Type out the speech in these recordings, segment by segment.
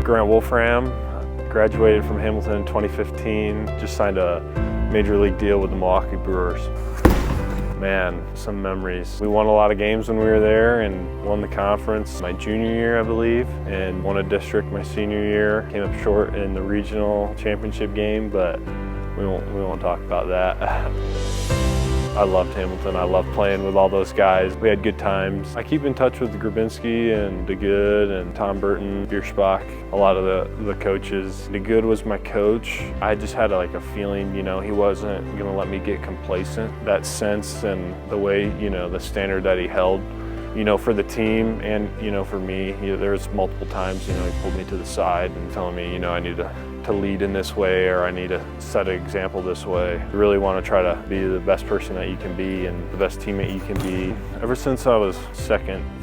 Grant Wolfram, graduated from Hamilton in 2015, just signed a major league deal with the Milwaukee Brewers. Man, some memories. We won a lot of games when we were there and won the conference my junior year, I believe, and won a district my senior year. Came up short in the regional championship game, but we won't talk about that. I loved Hamilton. I loved playing with all those guys. We had good times. I keep in touch with Grabinski and DeGood and Tom Burton, Bierschbach, a lot of the coaches. DeGood was my coach. I just had a feeling, he wasn't going to let me get complacent. That sense and the way, the standard that he held, for the team and, for me. There was multiple times, he pulled me to the side and telling me, I need to lead in this way, or I need to set an example this way. You really want to try to be the best person that you can be and the best teammate you can be. Ever since I was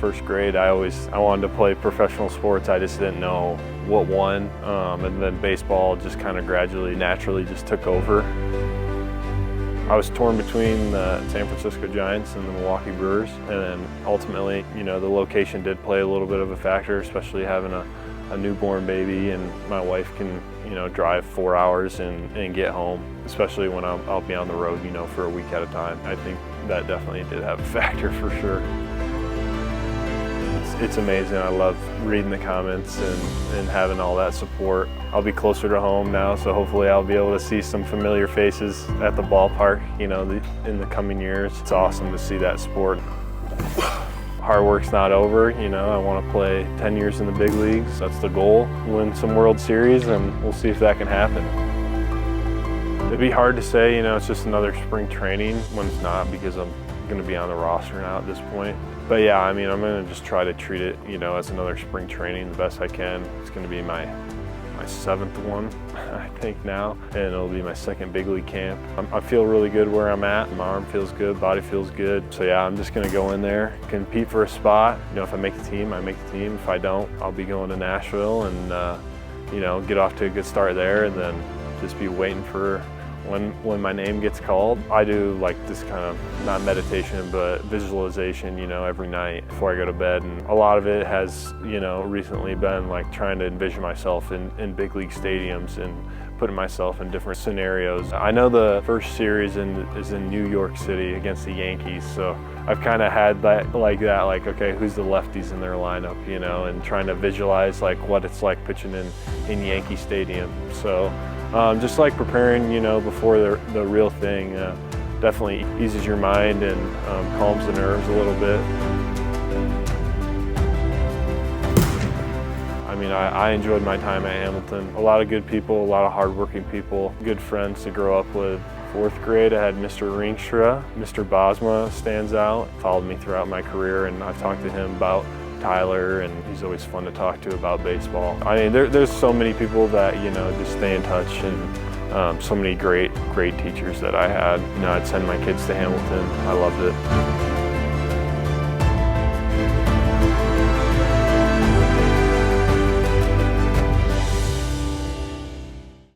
first grade, I wanted to play professional sports. I just didn't know what one. And then baseball just kind of gradually, naturally just took over. I was torn between the San Francisco Giants and the Milwaukee Brewers, and then ultimately, the location did play a little bit of a factor, especially having a newborn baby, and my wife can, drive 4 hours and get home, especially when I'll be on the road, for a week at a time. I think that definitely did have a factor for sure. It's amazing. I love reading the comments and having all that support. I'll be closer to home now, so hopefully I'll be able to see some familiar faces at the ballpark, in the coming years. It's awesome to see that support. Hard work's not over, I want to play 10 years in the big leagues. That's the goal, win some World Series, and we'll see if that can happen. It'd be hard to say, it's just another spring training when it's not, because I'm going to be on the roster now at this point. But yeah, I'm going to just try to treat it, as another spring training the best I can. It's going to be my 7th one, I think now, and it'll be my second big league camp. I feel really good where I'm at. My arm feels good, body feels good. So yeah, I'm just going to go in there, compete for a spot. If I make the team, I make the team. If I don't, I'll be going to Nashville and get off to a good start there, and then just be waiting for when my name gets called. I do this kind of, not meditation, but visualization, every night before I go to bed. And a lot of it has, recently been trying to envision myself in big league stadiums and putting myself in different scenarios. I know the first series is in New York City against the Yankees, so I've kind of had that, okay, who's the lefties in their lineup, and trying to visualize what it's like pitching in Yankee Stadium. So just preparing, before the real thing, definitely eases your mind and calms the nerves a little bit. I enjoyed my time at Hamilton. A lot of good people, a lot of hardworking people, good friends to grow up with. 4th grade, I had Mr. Ringstra. Mr. Bosma stands out, followed me throughout my career, and I've talked to him about Tyler, and he's always fun to talk to about baseball. There's so many people that, just stay in touch, and so many great teachers that I had. I'd send my kids to Hamilton. I loved it.